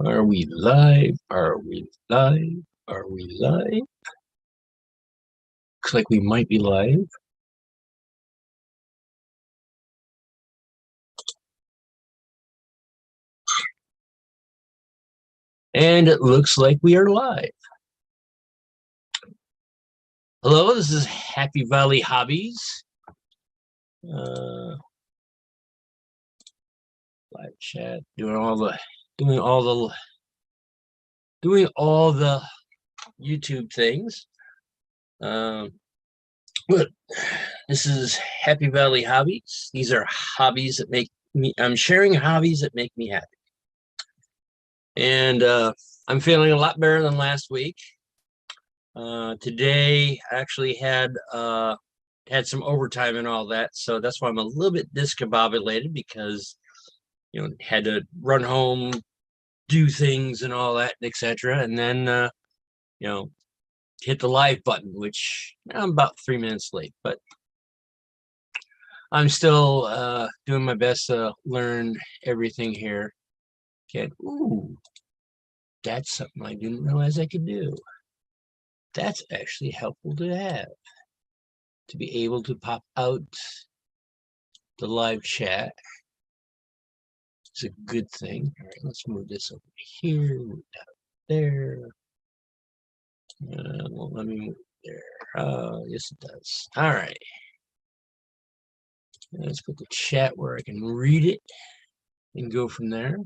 Are we live? Are we live? Are we live? Looks like we might be live. And it looks like we are live. Hello, this is Happy Valley Hobbies. Live chat, doing all the YouTube things. But this is Happy Valley Hobbies. These are hobbies that make me, I'm sharing hobbies that make me happy. And I'm feeling a lot better than last week. Today I actually had some overtime and all that, so that's why I'm a little bit discombobulated, because had to run home, do things and all that, etc., and then hit the live button, which I'm about 3 minutes late, but I'm still doing my best to learn everything here. Okay, ooh, that's something I didn't realize I could do. That's actually helpful to have, to be able to pop out the live chat. It's a good thing. All right, let's move this over here, move that there. Well, let me move it there. Yes, it does. All right. Let's put the chat where I can read it and go from there.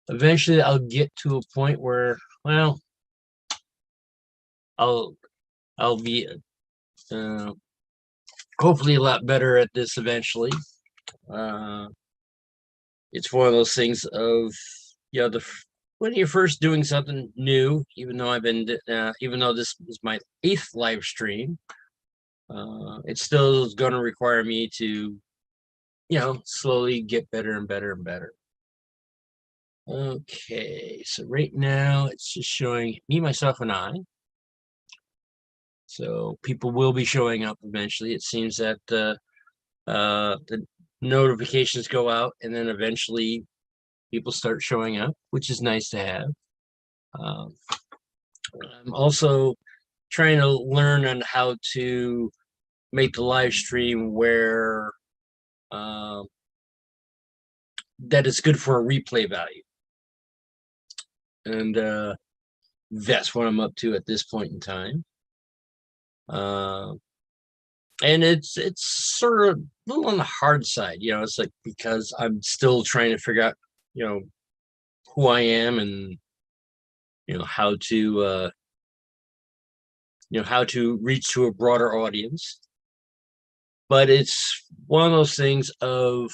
Eventually, I'll get to a point where, well, I'll be hopefully a lot better at this eventually. It's one of those things of, when you're first doing something new, even though this is my 8th live stream, it still is going to require me to, slowly get better and better and better. Okay, so right now it's just showing me, myself, and I. So people will be showing up eventually. It seems that the notifications go out, and then eventually people start showing up, which is nice to have. I'm also trying to learn on how to make the live stream where that it's good for a replay value. And that's what I'm up to at this point in time. And it's sort of a little on the hard side, it's like, because I'm still trying to figure out, who I am, and how to reach to a broader audience. But it's one of those things of,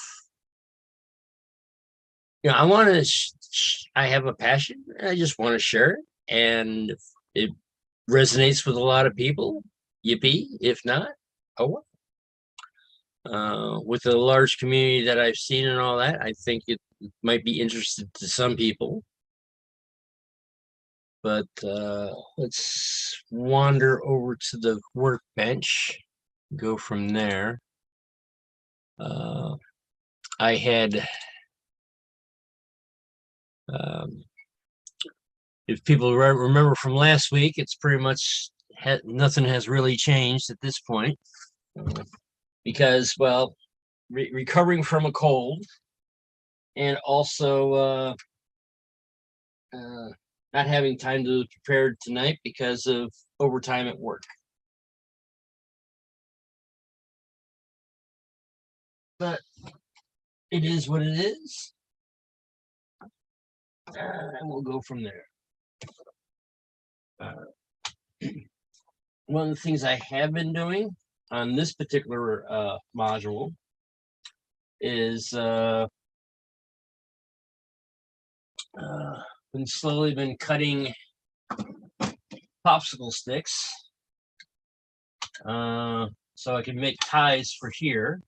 I want to I have a passion, and I just want to share it, and if it resonates with a lot of people, yippee. If not, oh well. With the large community that I've seen and all that, I think it might be interesting to some people. But let's wander over to the workbench, go from there. I had, if people remember from last week, it's pretty much nothing has really changed at this point, because, well, recovering from a cold, and also not having time to prepare tonight because of overtime at work. But it is what it is, and we'll go from there. One of the things I have been doing on this particular module is been cutting popsicle sticks, so I can make ties for here.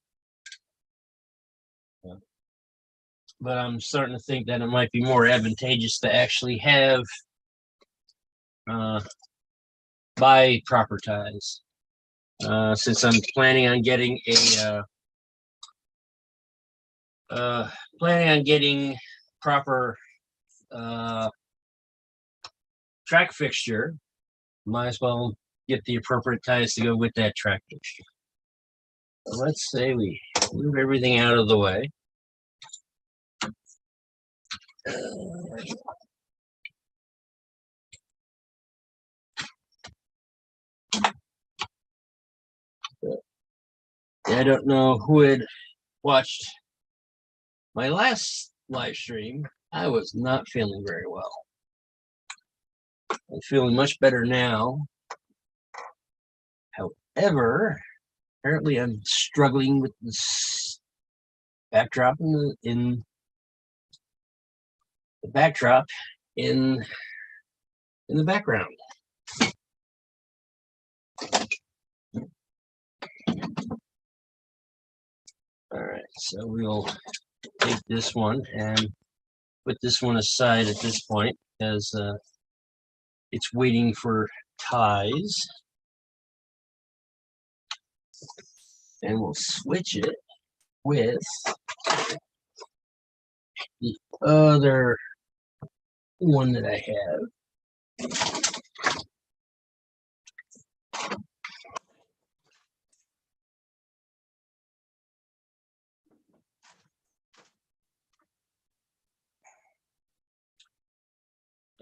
But I'm starting to think that it might be more advantageous to actually have buy proper ties, since I'm planning on getting a planning on getting proper track fixture. Might as well get the appropriate ties to go with that track fixture. So let's say we move everything out of the way. I don't know who had watched my last live stream. I was not feeling very well. I'm feeling much better now. However, apparently I'm struggling with this backdrop in the backdrop in the background. All right, so we'll take this one and put this one aside at this point as it's waiting for ties. And we'll switch it with the other one that I have.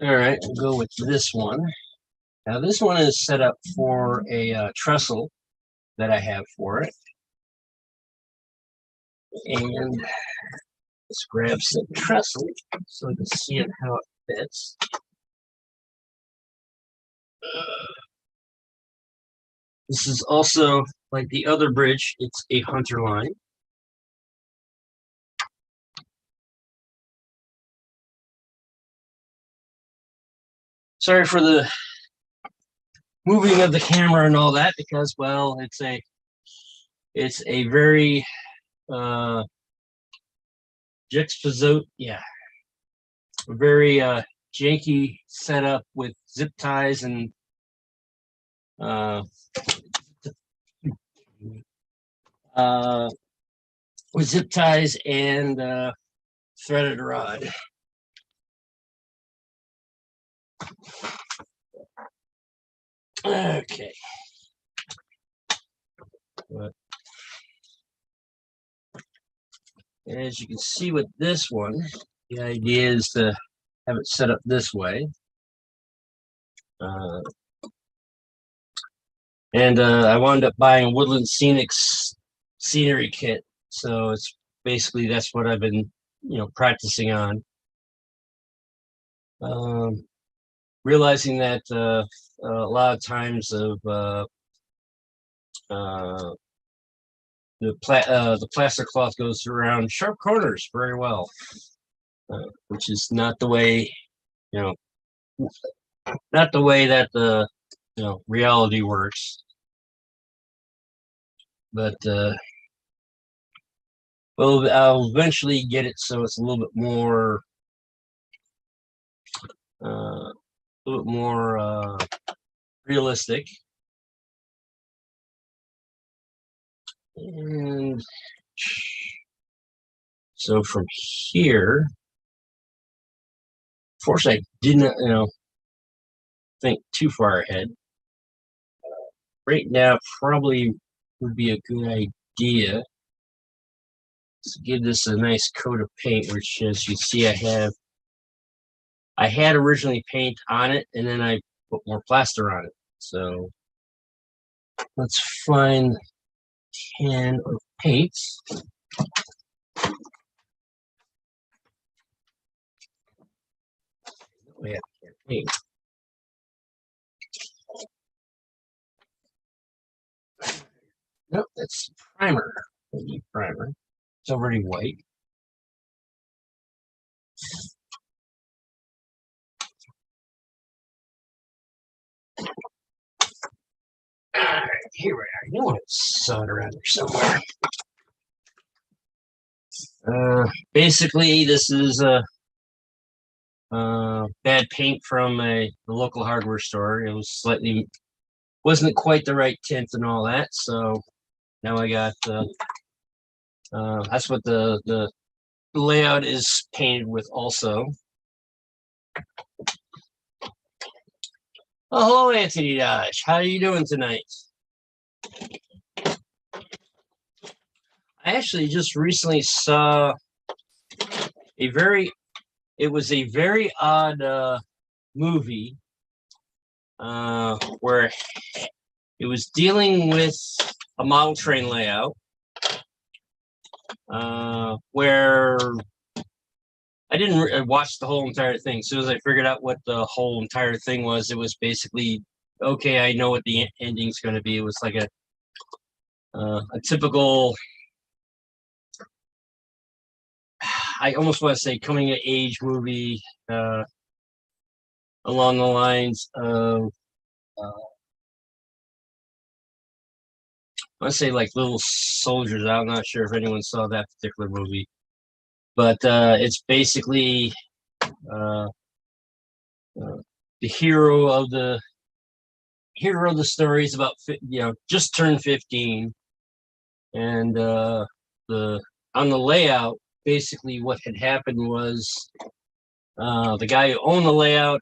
All right, we'll go with this one. Now this one is set up for a trestle that I have for it. And let's grab some trestle so you can see it how it fits. This is also like the other bridge, it's a hunter line. Sorry for the moving of the camera and all that, because well, it's a very very janky setup with zip ties and with zip ties and threaded rod. Okay. But as you can see with this one, the idea is to have it set up this way. And I wound up buying a Woodland Scenics scenery kit. So it's basically, that's what I've been, practicing on. Realizing that a lot of times of the plaster cloth goes around sharp corners very well, which is not the way, not the way that the reality works. But well, I'll eventually get it so it's a little bit more realistic. And so from here, of course, I didn't, think too far ahead. Right now, probably would be a good idea to give this a nice coat of paint, which, as you see, I had originally paint on it, and then I put more plaster on it. So let's find a can of paint. We have a can of paint. Nope, that's primer. We need primer. It's already white. All right, here we are. You want to saw it around here somewhere. Basically, this is a bad paint from the local hardware store. It was wasn't quite the right tint and all that. So now I got that's what the the layout is painted with also. Oh, hello, Anthony Dodge. How are you doing tonight? I actually just recently saw a very odd movie where it was dealing with a model train layout where I didn't watch the whole entire thing. As soon as I figured out what the whole entire thing was, it was basically, okay, I know what the ending's going to be. It was like a typical, I almost want to say coming of age movie along the lines of, I want to say like Little Soldiers. I'm not sure if anyone saw that particular movie, but it's basically the hero of the story is about, just turned 15, and the on the layout, basically what had happened was the guy who owned the layout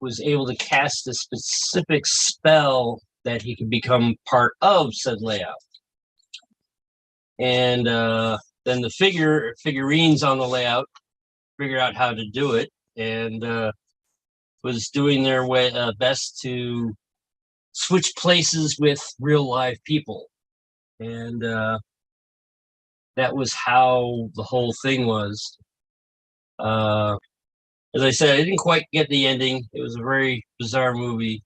was able to cast a specific spell that he could become part of said layout. And then the figurines on the layout figured out how to do it, and was doing their best to switch places with real live people. And that was how the whole thing was. As I said, I didn't quite get the ending. It was a very bizarre movie.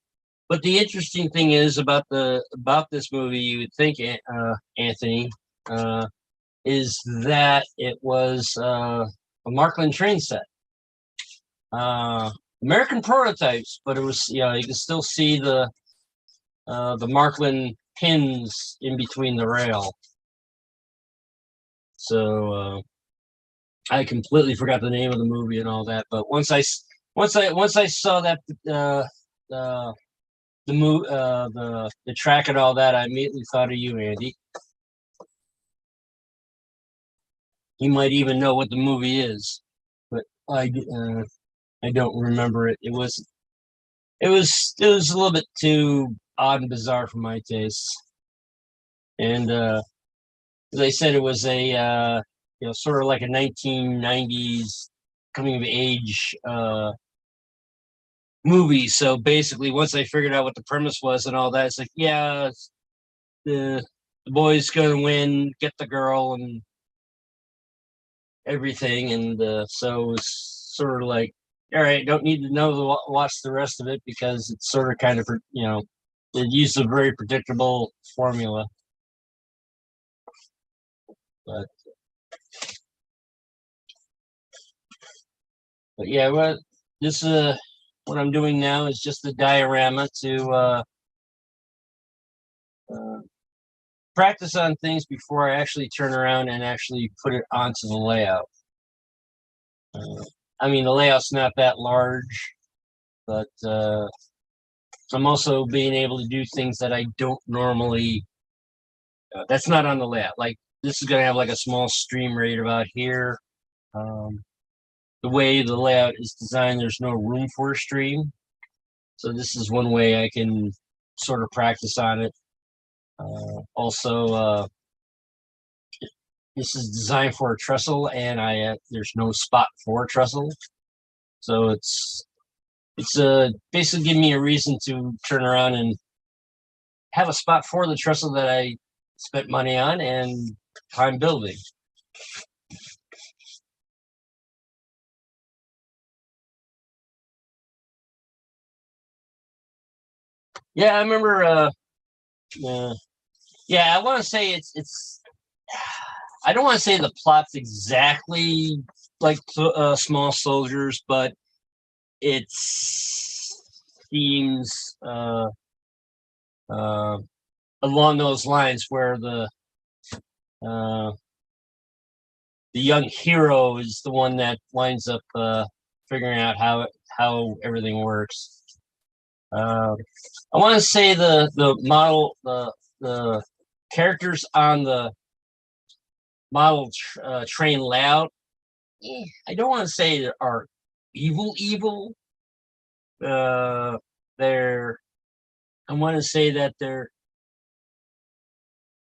But the interesting thing is about this movie, you would think, Anthony, is that it was a Markland train set. American prototypes, but it was, you can still see the Markland pins in between the rail. So I completely forgot the name of the movie and all that. But once I saw that the track and all that, I immediately thought of you, Andy. You might even know what the movie is, but I don't remember it. It was a little bit too odd and bizarre for my tastes. And as I said, it was a sort of like a 1990s coming of age movie. So basically, once I figured out what the premise was and all that, it's like, yeah, the boy's gonna win, get the girl, and everything. And so it was sort of like, all right, don't need to watch the rest of it, because it's sort of kind of, it used a very predictable formula. But yeah, what I'm doing now is just a diorama to practice on things before I actually turn around and actually put it onto the layout. I mean, the layout's not that large, but I'm also being able to do things that I don't normally, that's not on the layout. Like, this is going to have like a small stream right about here. The way the layout is designed, there's no room for a stream. So this is one way I can sort of practice on it. Also, this is designed for a trestle, and there's no spot for a trestle. So it's basically giving me a reason to turn around and have a spot for the trestle that I spent money on and I'm building. Yeah, I remember. Yeah, I want to say it's. I don't want to say the plot's exactly like Small Soldiers, but it seems along those lines, where the young hero is the one that winds up figuring out how everything works. I want to say the model, the characters on the model train layout I don't want to say are evil. They're I want to say that they're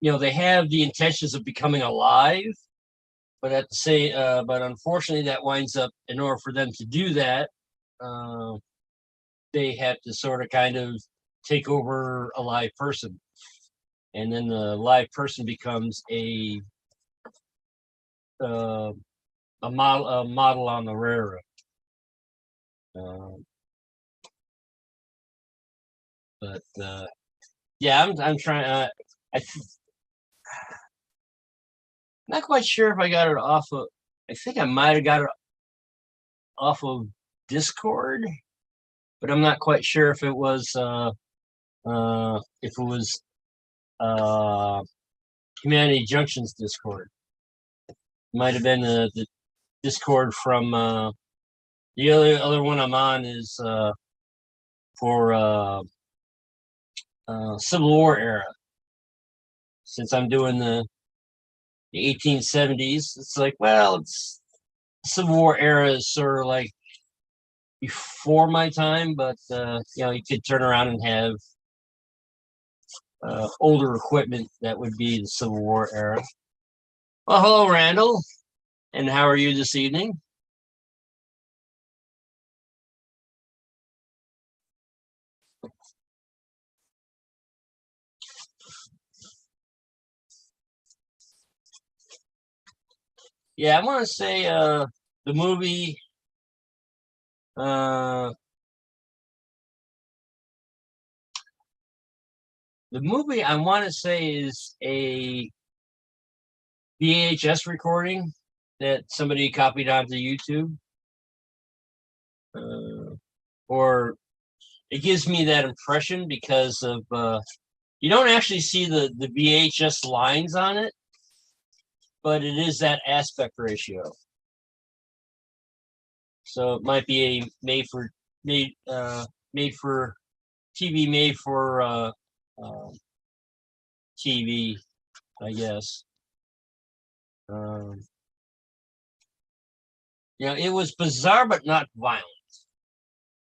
they have the intentions of becoming alive, but at the same but unfortunately that winds up in order for them to do that, uh, they have to sort of kind of take over a live person, and then the live person becomes uh, a model on the railroad. Um, but yeah, I'm trying. Not quite sure if I got it off of. I think I might have got it off of Discord, but I'm not quite sure if it was uh, Humanity Junction's Discord. Might have been the Discord from the other one I'm on is for Civil War era. Since I'm doing the 1870s, it's like, well, it's Civil War era is sort of like before my time, but you could turn around and have older equipment that would be the Civil War era. Well, hello, Randall, and how are you this evening? Yeah, I want to say the movie. Uh, the movie I want to say is a VHS recording that somebody copied onto YouTube, or it gives me that impression because of you don't actually see the VHS lines on it, but it is that aspect ratio. So it might be a made for TV, made for TV, I guess. Um, it was bizarre but not violent.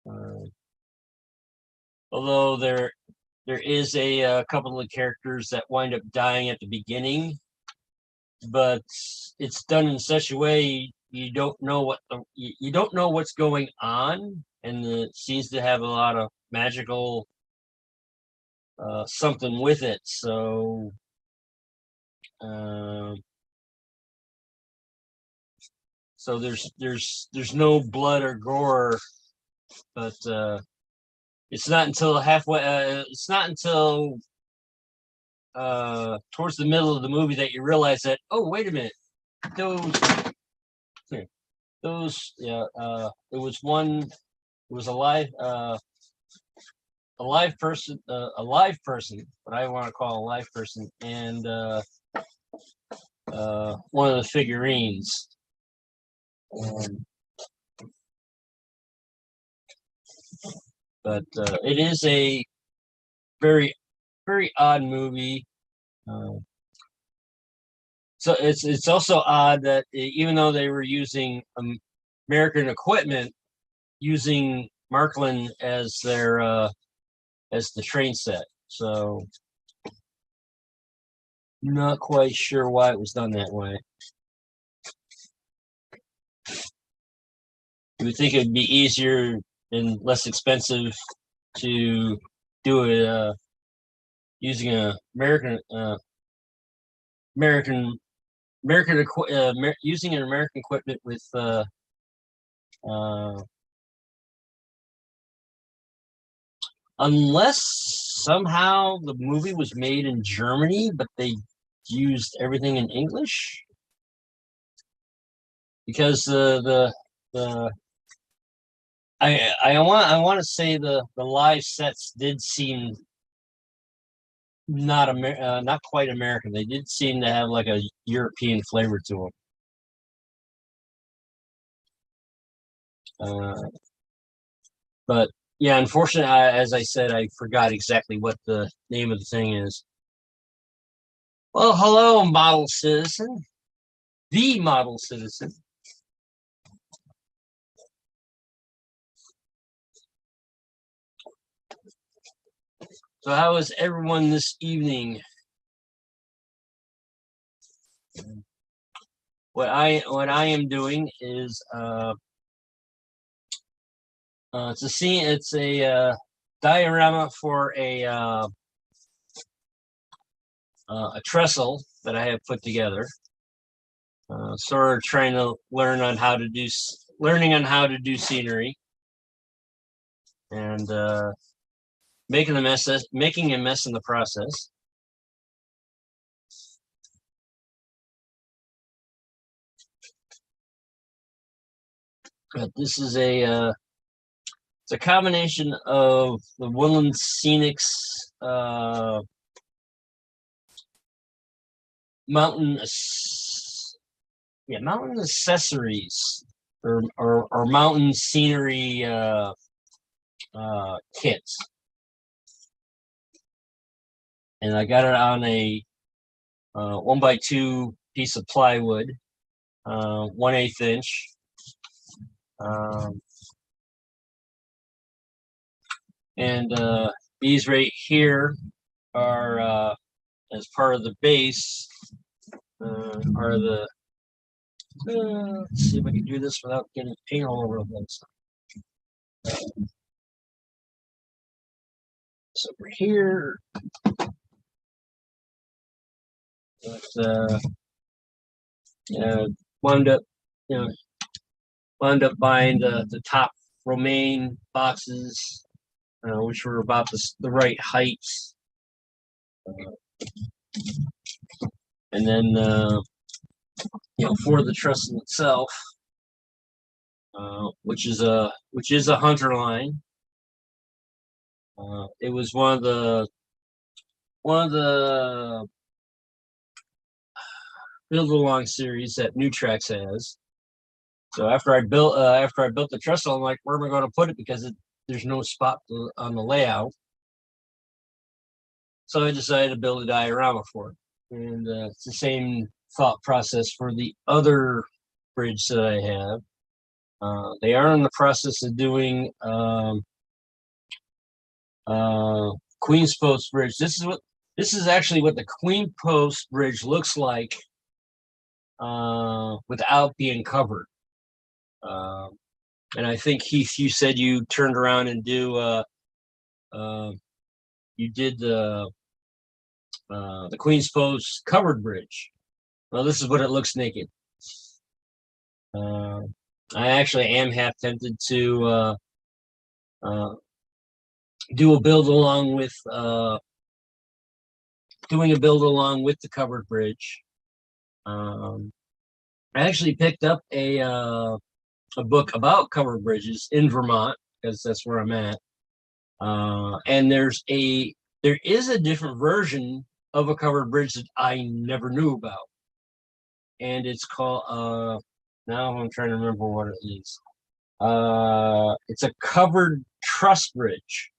Uh, Although there is a couple of characters that wind up dying at the beginning, but it's done in such a way you don't know you don't know what's going on, and it seems to have a lot of magical something with it. Um, so there's no blood or gore, but it's not until halfway. It's not until towards the middle of the movie that you realize that, oh, wait a minute, those yeah, it was one. It was a live person, what I want to call a live person, and one of the figurines. Um, but it is a very, very odd movie. Uh, so it's also odd that even though they were using American equipment, using Markland as their as the train set. So not quite sure why it was done that way. You would think it'd be easier and less expensive to do it using a American using an American equipment with uh, unless somehow the movie was made in Germany, but they used everything in English, because the I want to say the live sets did seem not quite American. They did seem to have like a European flavor to them. But yeah, unfortunately, as I said, I forgot exactly what the name of the thing is. Well, hello, model citizen, the model citizen. So how is everyone this evening? What I am doing is it's a diorama for a trestle that I have put together. Sort of trying to learning on how to do scenery, and making a mess in the process. But this is it's a combination of the Woodland Scenics mountain accessories or mountain scenery kits, and I got it on a 1x2 piece of plywood, 1/8 inch. And these right here are as part of the base are the let's see if I can do this without getting paint all over the place. So over here, but wound up, buying the top romaine boxes, which were about the right heights, and then for the trestle itself, which is a hunter line. It was one of the build along series that New Tracks has. So after I built the trestle, I'm like, where am I going to put it? Because there's no spot on the layout. So I decided to build a diorama for it, and it's the same thought process for the other bridge that I have. They are in the process of doing Queen's Post Bridge. This is actually what the Queen Post Bridge looks like without being covered. And I think, Heath, you said you turned around and you did the Queen's Post covered bridge. Well, this is what it looks naked. I actually am half tempted to do a build along with doing a build along with the covered bridge. I actually picked up a book about covered bridges in Vermont, because that's where I'm at. And there is a different version of a covered bridge that I never knew about, and it's called now I'm trying to remember what it is. It's a covered truss bridge.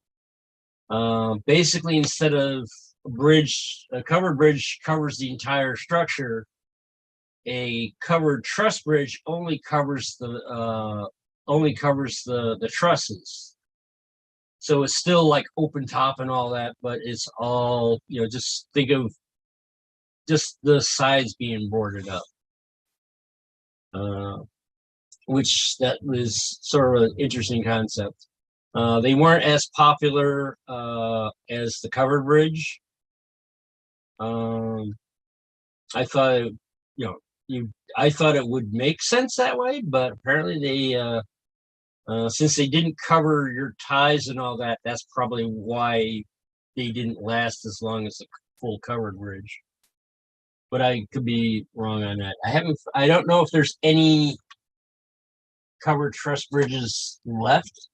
Basically, instead of a covered bridge covers the entire structure. A covered truss bridge only covers the trusses. So it's still like open top and all that, but it's all, just think of just the sides being boarded up. Which that was sort of an interesting concept. They weren't as popular as the covered bridge. I thought, I thought it would make sense that way, but apparently they, since they didn't cover your ties and all that, that's probably why they didn't last as long as a full covered bridge. But I could be wrong on that. I don't know if there's any covered truss bridges left.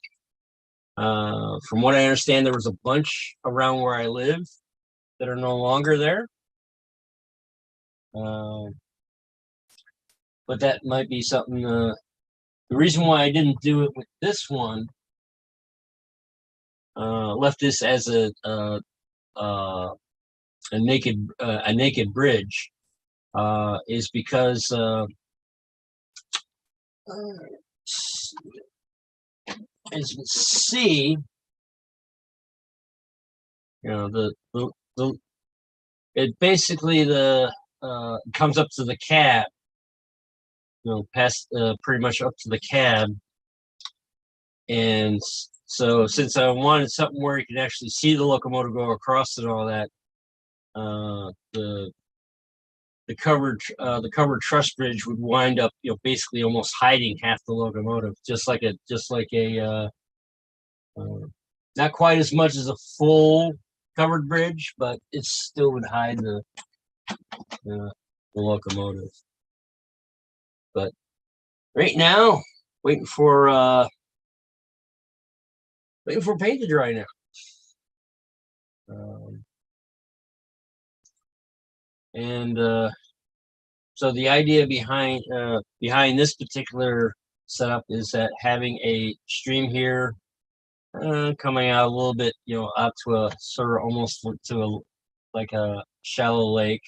From what I understand, there was a bunch around where I live that are no longer there. But that might be something. The reason why I didn't do it with this one, left this as a naked bridge, is because as you can see, You know, the it basically the comes up to the cab, you know, past pretty much up to the cab. And so since I wanted something where you can actually see the locomotive go across and all that, the the covered truss bridge would wind up, you know, basically almost hiding half the locomotive, just like a uh, not quite as much as a full covered bridge, but it still would hide the locomotive. But right now, waiting for paint to dry now. Um, and so the idea behind this particular setup is that having a stream here coming out a little bit, you know, out to a sort of almost to a like a shallow lake.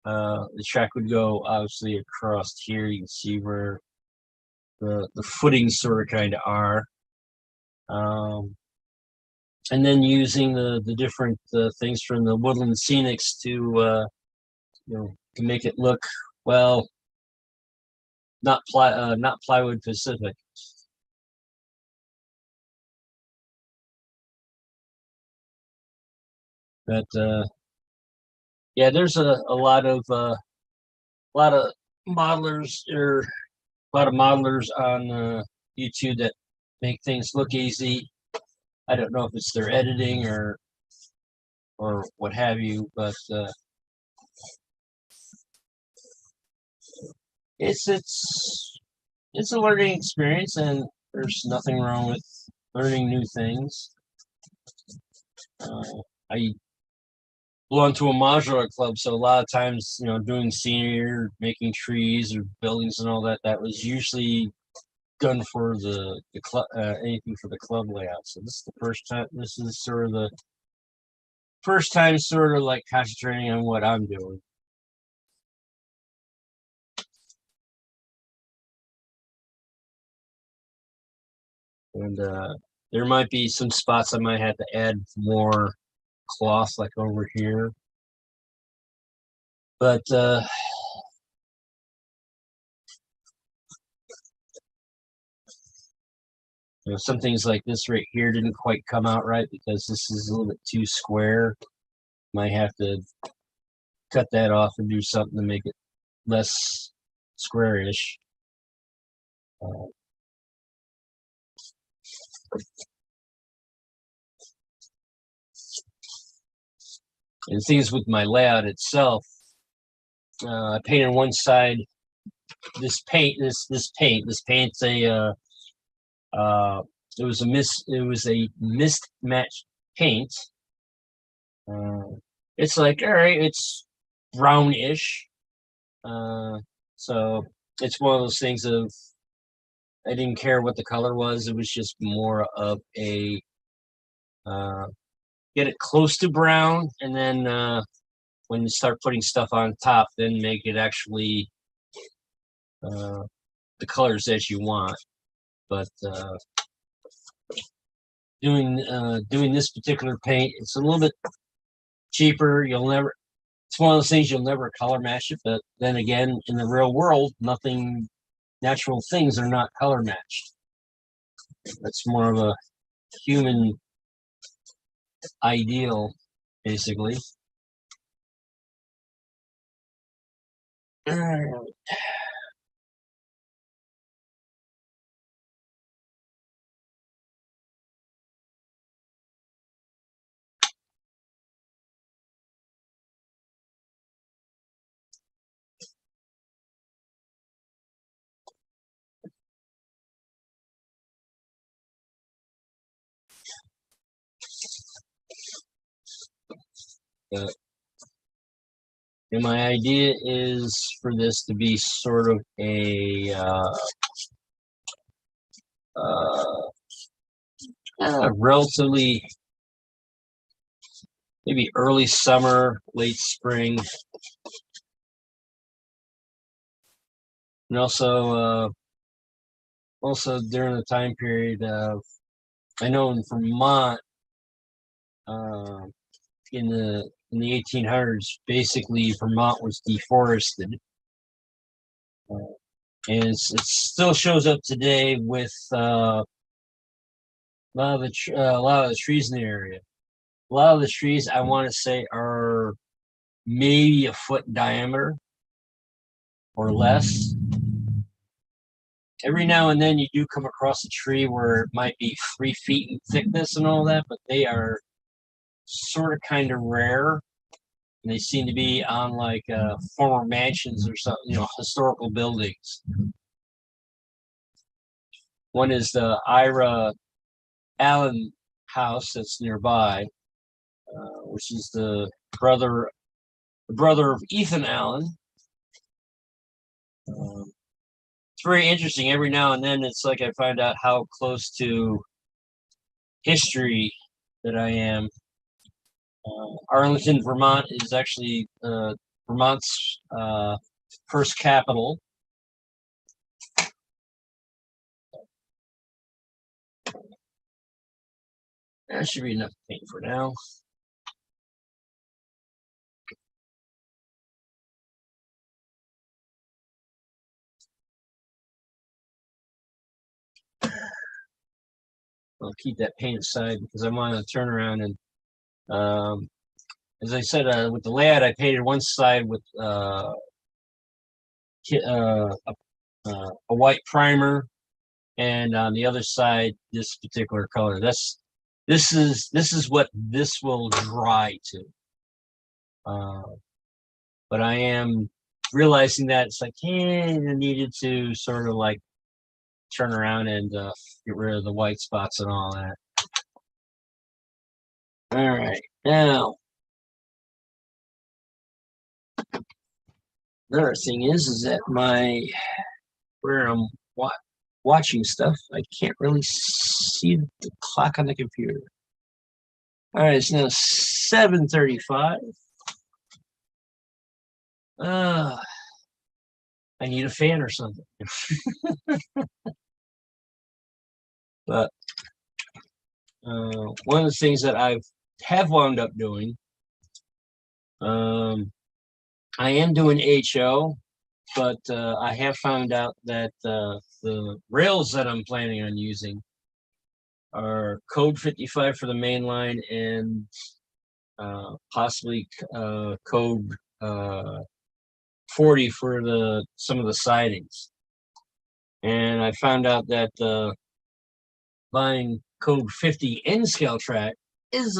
The track would go obviously across here. You can see where the footings sort of kind of are. Um, and then using the different things from the woodland scenics to you know, to make it look, well, not plywood Pacific. But yeah, there's a lot of modelers or a lot of modelers on YouTube that make things look easy. I don't know if it's their editing or what have you, but it's it's it's a learning experience, and there's nothing wrong with learning new things. I belong to a modular club, so a lot of times, you know, doing scenery or making trees or buildings and all that, that was usually done for the club, anything for the club layout. So this is the first time. This is sort of the first time, sort of like concentrating on what I'm doing. And there might be some spots I might have to add more cloth, like over here. But you know, some things like this right here didn't quite come out right because this is a little bit too square. Might have to cut that off and do something to make it less squarish. Uh, and things with my layout itself, I painted one side. This paint's a it was a mismatched paint. Uh, it's like, all right, it's brownish. So it's one of those things of I didn't care what the color was. It was just more of a uh, get it close to brown, and then when you start putting stuff on top, then make it actually uh, the colors as you want. But doing this particular paint, it's a little bit cheaper. You'll never. It's one of those things you'll never color match it. But then again, in the real world, nothing natural things are not color matched. That's more of a human ideal, basically. Uh, and my idea is for this to be sort of a relatively maybe early summer, late spring, and also during the time period of I know in Vermont in the 1800s, basically Vermont was deforested, and it still shows up today with a lot of the trees in the area. A lot of the trees, I want to say, are maybe a foot in diameter or less. Every now and then you do come across a tree where it might be 3 feet in thickness and all that, but they are sort of kind of rare. And they seem to be on like former mansions or something, historical buildings. One is the Ira Allen house that's nearby, which is the brother of Ethan Allen. It's very interesting. Every now and then, it's like I find out how close to history that I am. Arlington, Vermont is actually Vermont's first capital. That should be enough paint for now. I'll keep that paint aside because I want to turn around and, as I said, with the layout, I painted one side with a white primer, and on the other side, this particular color. This is what this will dry to. But I am realizing that it's like, I needed to sort of like turn around and get rid of the white spots and all that. All right, now another thing is that where I'm watching stuff, I can't really see the clock on the computer. All right, it's now 7:35. I need a fan or something. But one of the things that I have wound up doing, I am doing HO, but I have found out that the rails that I'm planning on using are code 55 for the main line and possibly code 40 for some of the sidings. And I found out that buying code 50 N scale track is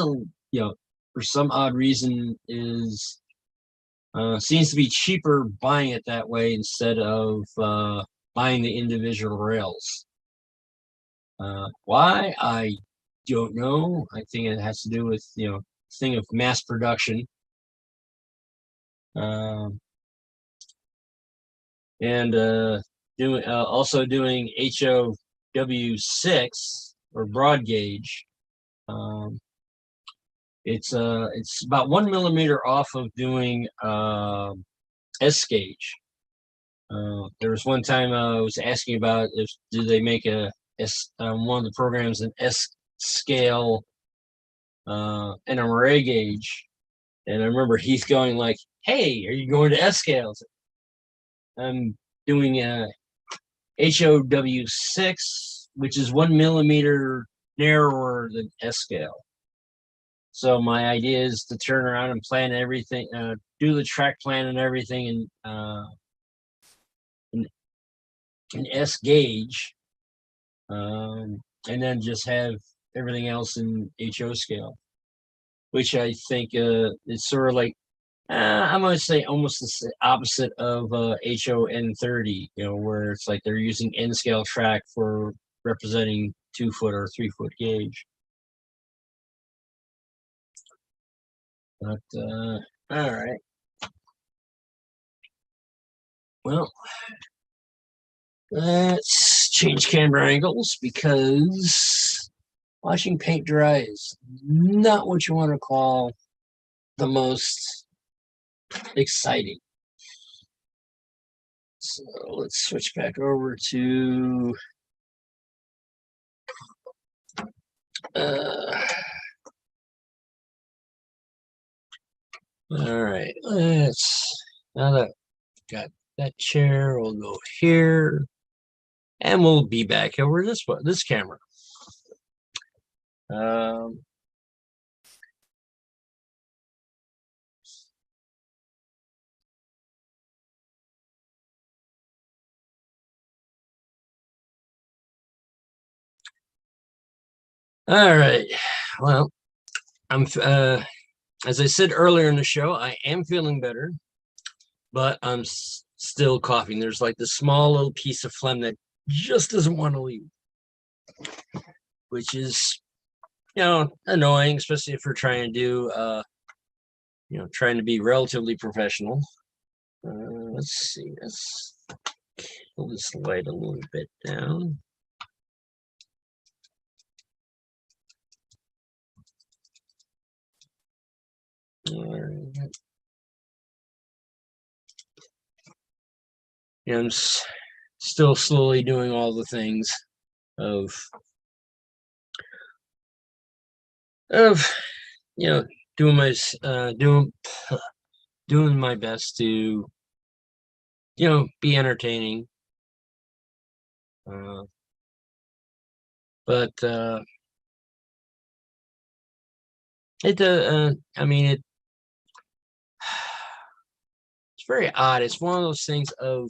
for some odd reason seems to be cheaper buying it that way instead of buying the individual rails. Why? I don't know. I think it has to do with thing of mass production. And also doing HOW6 or broad gauge. It's about 1 millimeter off of doing S gauge. There was one time I was asking about do they make one of the programs an S scale NMRA gauge, and I remember Heath going like, "Hey, are you going to S scales?" I'm doing HOW6, which is 1 millimeter narrower than S scale. So my idea is to turn around and plan everything, do the track plan and everything in S gauge, and then just have everything else in HO scale, which I think is sort of like, I'm going to say almost the opposite of HON30, where it's like they're using N scale track for representing 2 foot or 3 foot gauge. But, all right. Well, let's change camera angles because watching paint dry is not what you want to call the most exciting. So let's switch back over to All right, now that got that chair, we'll go here, and we'll be back over this camera. Um, all right, well, I'm as I said earlier in the show, I am feeling better, but I'm still coughing. There's like this small little piece of phlegm that just doesn't want to leave, which is, annoying, especially if we're trying to do, trying to be relatively professional. Let's see, let's pull this light a little bit down. All right. I'm still slowly doing all the things of of doing my doing my best to be entertaining, but I mean it's very odd. It's one of those things of,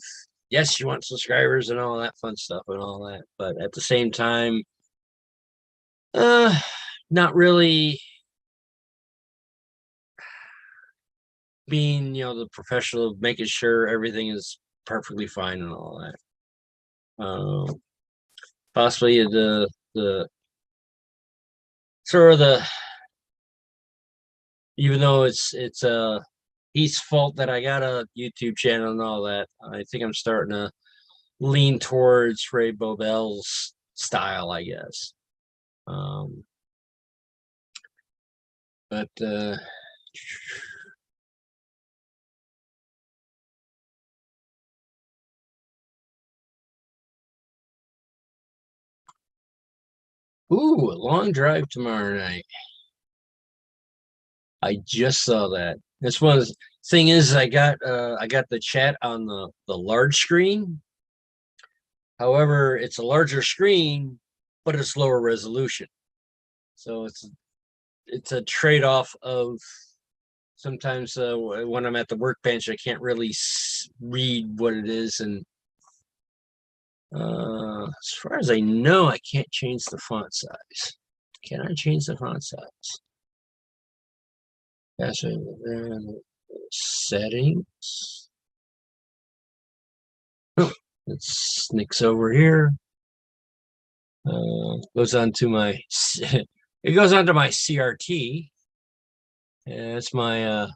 yes, you want subscribers and all that fun stuff and all that, but at the same time, not really being, the professional of making sure everything is perfectly fine and all that. Possibly the sort of the, even though it's Heath's fault that I got a YouTube channel and all that, I think I'm starting to lean towards Ray Bobel's style, I guess. But ooh, a long drive tomorrow night. I just saw that. This was thing is I got the chat on the large screen. However, it's a larger screen, but it's lower resolution. So it's a trade-off of sometimes when I'm at the workbench, I can't really read what it is, and as far as I know, I can't change the font size. Can I change the font size? That's settings. Oh, it sneaks over here. Goes on to my it goes onto my CRT. And it's my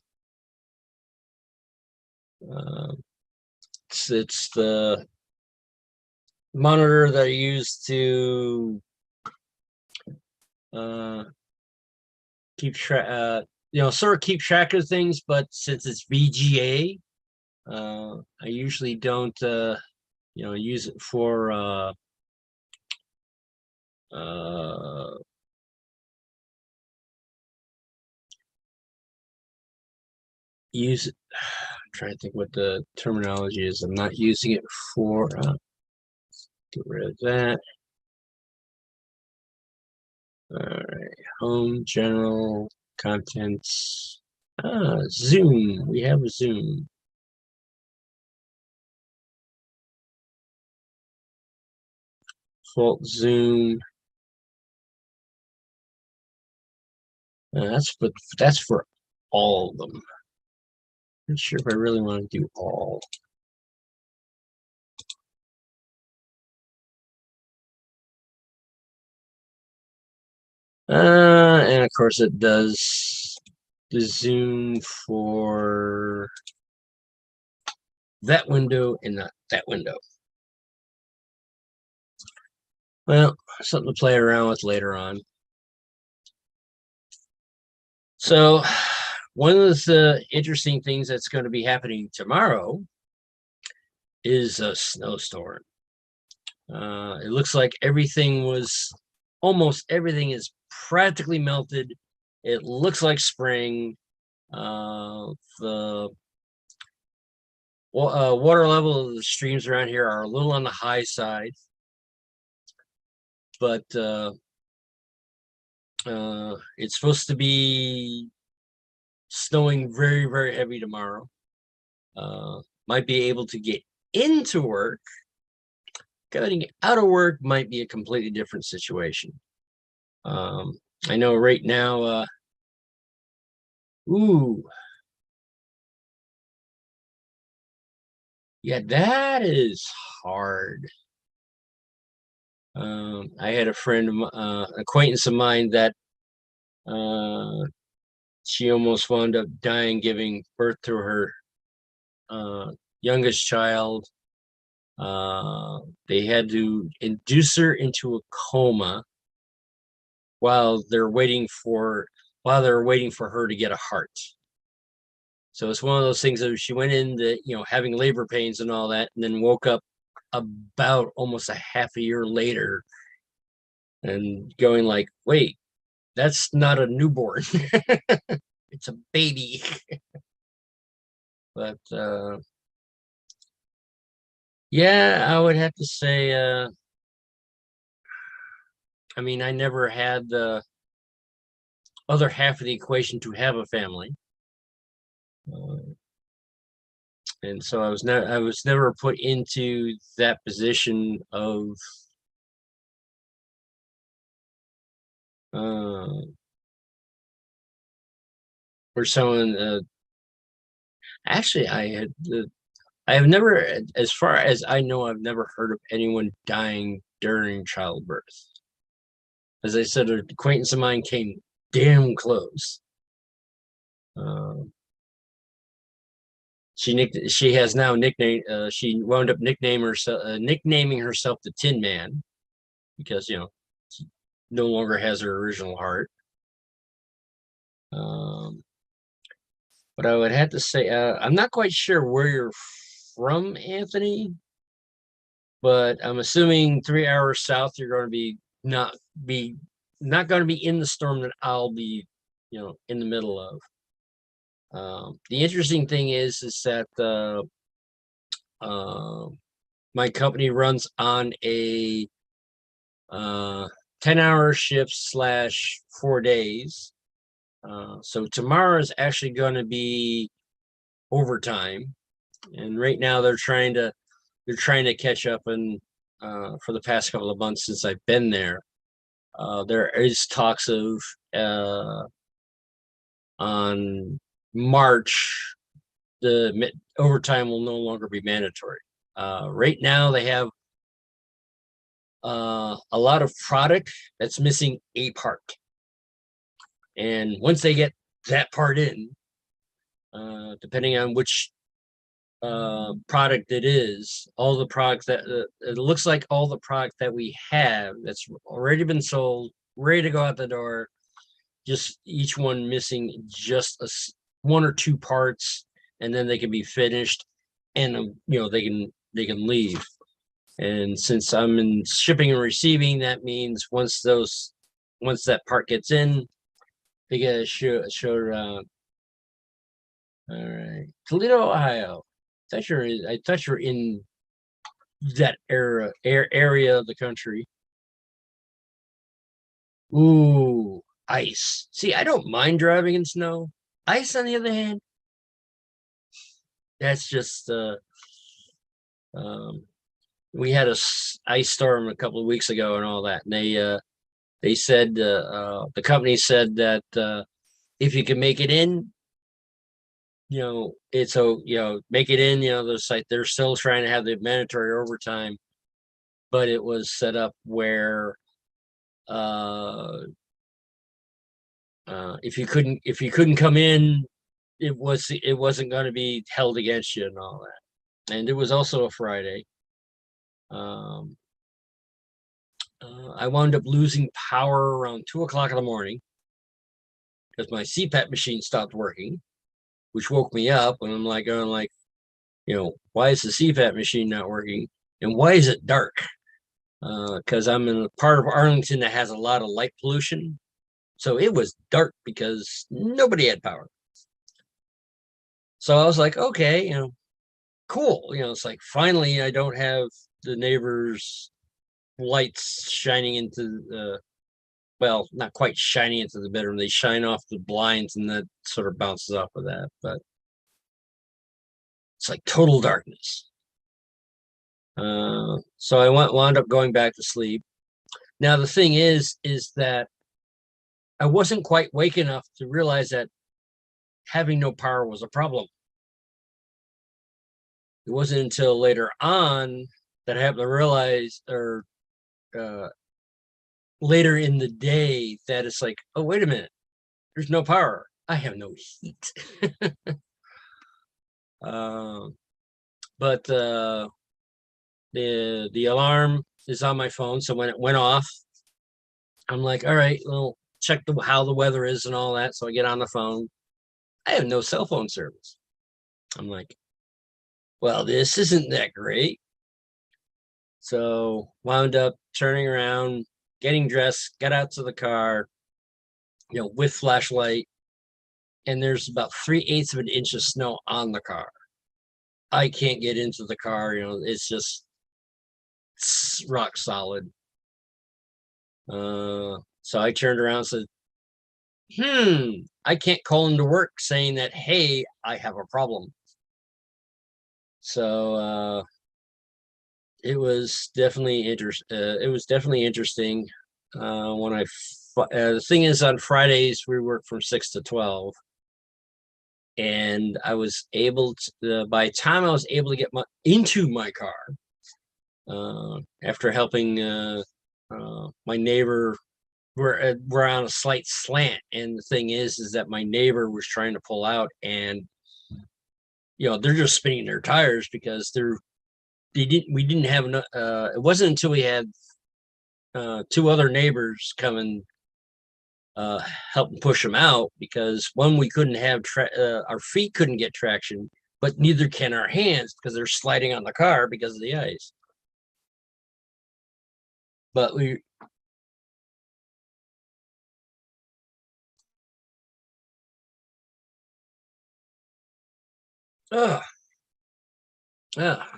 it's the monitor that I use to keep track, sort of keep track of things. But since it's VGA, I usually don't, use it for use it. I'm trying to think what the terminology is. I'm not using it for. Get rid of that. All right, home, general, contents. Zoom. We have a Zoom. Default Zoom. That's for all of them. Not sure if I really want to do all. And of course it does the zoom for that window and not that window. Well, something to play around with later on. So one of the interesting things that's going to be happening tomorrow is a snowstorm. It looks like almost everything is practically melted. It looks like spring. The water level of the streams around here are a little on the high side, but it's supposed to be snowing very, very heavy tomorrow. Might be able to get into work. Getting out of work might be a completely different situation. I know right now, yeah, that is hard. I had a friend, acquaintance of mine that she almost wound up dying giving birth to her youngest child. They had to induce her into a coma while they're waiting for her to get a heart. So it's one of those things that she went into, having labor pains and all that, and then woke up about almost a half a year later and going like, wait, that's not a newborn. It's a baby. But yeah, I would have to say, I mean, I never had the other half of the equation to have a family. And so I was never put into that position of where someone actually I have never, as far as I know, I've never heard of anyone dying during childbirth. As I said, an acquaintance of mine came damn close. She has now nicknamed, she wound up nicknaming herself the Tin Man because she no longer has her original heart. But I would have to say, I'm not quite sure where you're from, Anthony, but I'm assuming 3 hours south you're going to be not going to be in the storm that I'll be in the middle of. The interesting thing is that my company runs on a 10-hour shift / 4 days. So tomorrow is actually going to be overtime, and right now they're trying to catch up. And for the past couple of months since I've been there, there is talks of on March the overtime will no longer be mandatory. Right now they have a lot of product that's missing a part, and once they get that part in, depending on which product it is, all the products that it looks like all the product that we have that's already been sold, ready to go out the door, just each one missing just one or two parts, and then they can be finished, and they can leave. And since I'm in shipping and receiving, that means once that part gets in, they get a show around. All right, Toledo, Ohio. I thought you were in that area of the country. Ooh, ice. See, I don't mind driving in snow. Ice, on the other hand, that's just we had a ice storm a couple of weeks ago and all that, and they said the company said that if you can make it in, it's make it in. They're still trying to have the mandatory overtime, but it was set up where if you couldn't come in, it wasn't going to be held against you and all that. And it was also a Friday. I wound up losing power around 2 o'clock in the morning because my CPAP machine stopped working, which woke me up. And I'm like, why is the CPAP machine not working? And why is it dark? Because I'm in a part of Arlington that has a lot of light pollution. So it was dark because nobody had power. So I was like, okay, cool. It's like finally I don't have the neighbors' lights shining into the, well, not quite shining into the bedroom. They shine off the blinds and that sort of bounces off of that. But it's like total darkness. So I wound up going back to sleep. Now the thing is that I wasn't quite wake enough to realize that having no power was a problem. It wasn't until later on that I happened to realize, or uh, later in the day, that it's like, oh, wait a minute, there's no power. I have no heat. uh, but the alarm is on my phone, so when it went off, I'm like, all right, well, check how the weather is and all that. So I get on the phone. I have no cell phone service. I'm like, well, this isn't that great. So wound up turning around, getting dressed, got out to the car, with flashlight, and there's about 3/8 of an inch of snow on the car. I can't get into the car, it's just rock solid. So I turned around and said, I can't call into work saying that, hey, I have a problem. So it was definitely interesting. When the thing is, on Fridays we work from 6 to 12, and I was able to, by the time I was able to get into my car, after helping my neighbor, we're on a slight slant, and the thing is that my neighbor was trying to pull out, and they're just spinning their tires because we didn't have enough. It wasn't until we had two other neighbors come and help push them out, because one, we couldn't have our feet couldn't get traction, but neither can our hands because they're sliding on the car because of the ice. But we oh,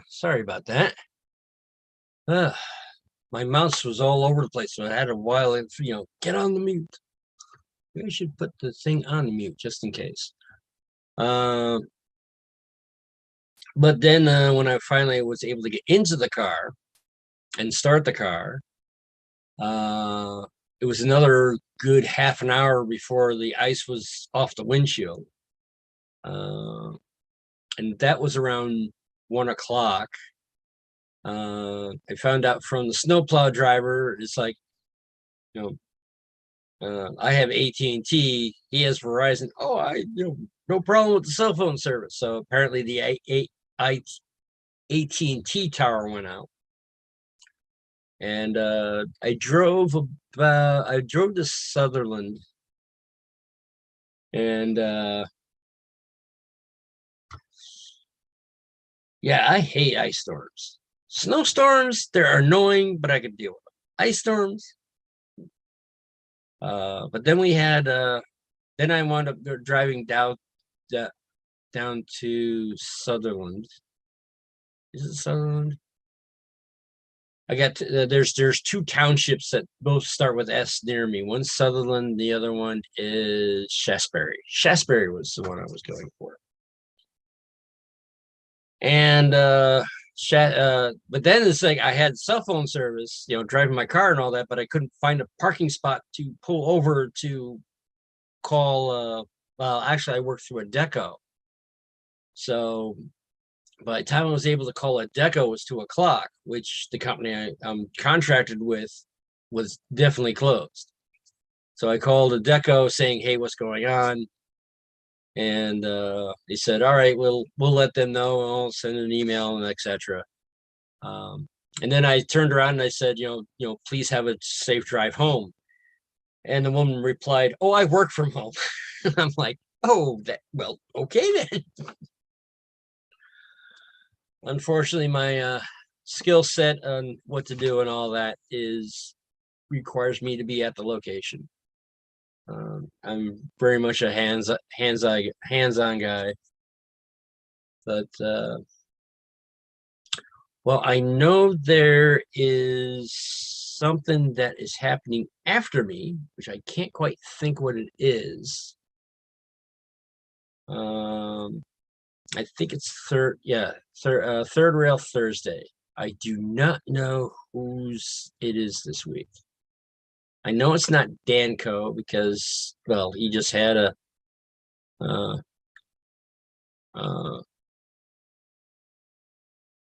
sorry about that. My mouse was all over the place, so I had a while, get on the mute. Maybe I should put the thing on mute just in case. But then when I finally was able to get into the car and start the car, it was another good half an hour before the ice was off the windshield. And that was around 1 o'clock. I found out from the snowplow driver, it's like, I have AT&T, he has Verizon. Oh, no problem with the cell phone service. So apparently the AT&T tower went out. And I drove to Sutherland, and yeah, I hate ice storms. Snowstorms, they're annoying, but I can deal with them. Ice storms, but then we had then I wound up driving down to Sutherland. Is it Sutherland? I got there's two townships that both start with S near me. One's Sutherland, the other one is Shasberry. Shasberry was the one I was going for. And but then it's like I had cell phone service, driving my car and all that, but I couldn't find a parking spot to pull over to call. Well, actually, I worked through a deco, so by the time I was able to call a deco, it was 2 o'clock, which the company I'm contracted with was definitely closed. So I called a deco saying, "Hey, what's going on?" And they said, all right, we'll let them know, and I'll send an email and etc. And then I turned around and I said, please have a safe drive home. And the woman replied, oh, I work from home. I'm like, oh, well, okay then. Unfortunately, my skill set on what to do and all that requires me to be at the location. I'm very much a hands-on guy. But well, I know there is something that is happening after me, which I can't quite think what it is. I think it's third rail Thursday. I do not know whose it is this week. I know it's not Danco because, well, he just had a uh, uh,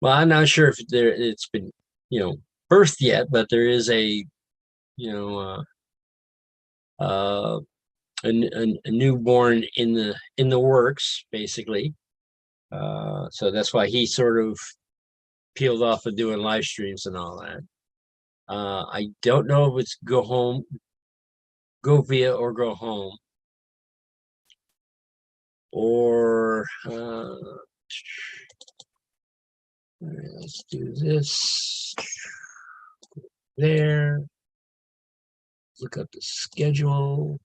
well, I'm not sure if it's been, birthed yet, but there is a, you know, a newborn in the works, basically. So that's why he sort of peeled off of doing live streams and all that. I don't know if it's go via or go home, or let's do this there. Look up the schedule.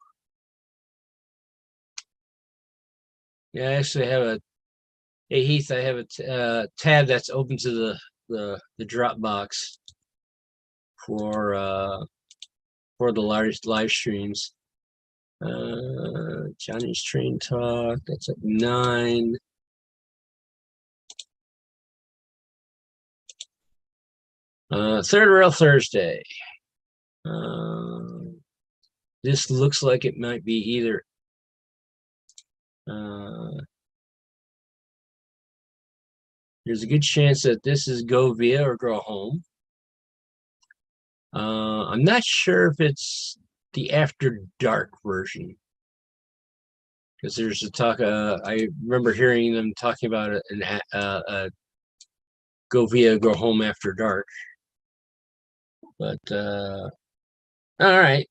Yeah, I actually have hey Heath, I have a tab that's open to the Dropbox for the large live streams. Johnny's Train Talk, that's at 9. Third Rail Thursday. This looks like it might be either there's a good chance that this is go via or go home. I'm not sure if it's the after dark version, because there's a talk. I remember hearing them talking about an go via, go home after dark. But all right.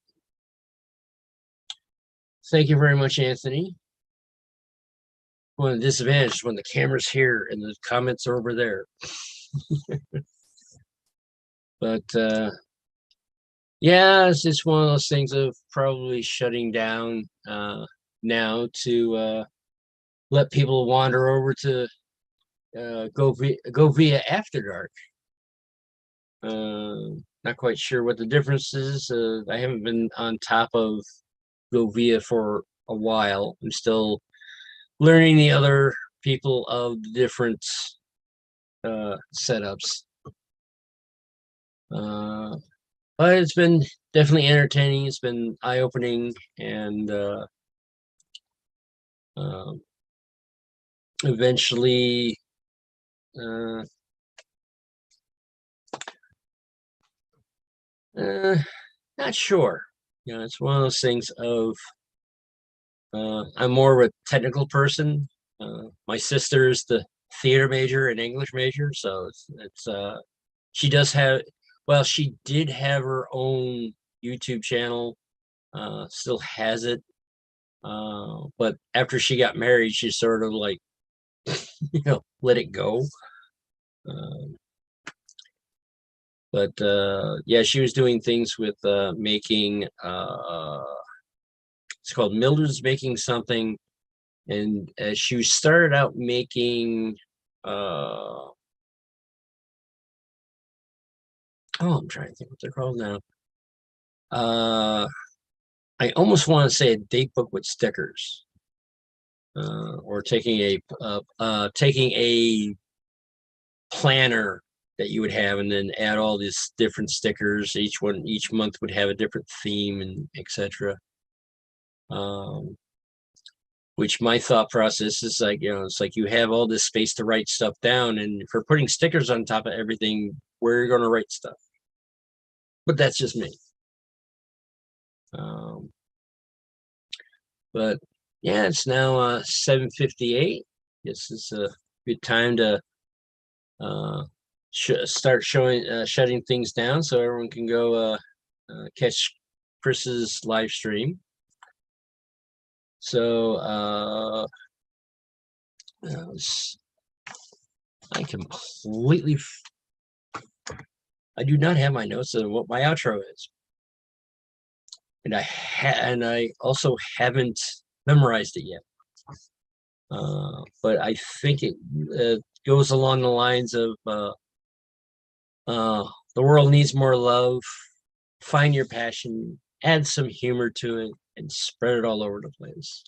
Thank you very much, Anthony. One of the disadvantages when the camera's here and the comments are over there. But yeah, it's just one of those things of probably shutting down now to let people wander over to go via after dark. Not quite sure what the difference is. I haven't been on top of go via for a while. I'm still learning the other people of the different setups. But it's been definitely entertaining. It's been eye-opening, and eventually not sure. It's one of those things of I'm more of a technical person. My sister's the theater major and English major, so she does have, well, she did have her own YouTube channel, still has it. But after she got married, she sort of like, let it go. But yeah, she was doing things with making, it's called Mildred's Making Something. And she started out making, oh, I'm trying to think what they're called now. I almost want to say a date book with stickers, or taking a planner that you would have and then add all these different stickers. Each month would have a different theme and etc. Which my thought process is like, it's like you have all this space to write stuff down, and if we're putting stickers on top of everything, where are you going to write stuff? But that's just me. But yeah, it's now 7:58. This is a good time to start shutting things down so everyone can go catch Chris's live stream. So I completely I do not have my notes of what my outro is, and I also haven't memorized it yet. But I think it goes along the lines of the world needs more love. Find your passion, add some humor to it, and spread it all over the place.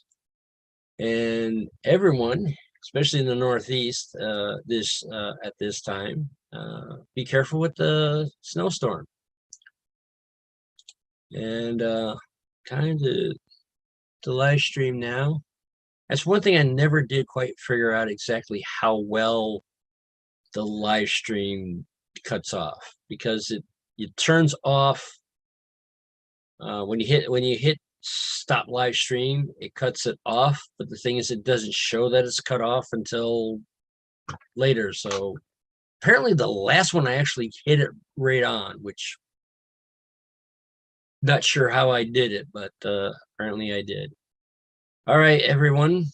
And everyone, especially in the Northeast, this at this time, be careful with the snowstorm. And kind of the live stream now. That's one thing I never did quite figure out exactly how well the live stream cuts off, because it turns off when you hit stop live stream, it cuts it off. But the thing is, it doesn't show that it's cut off until later. So apparently the last one I actually hit it right on, which not sure how I did it, but apparently I did. All right, everyone.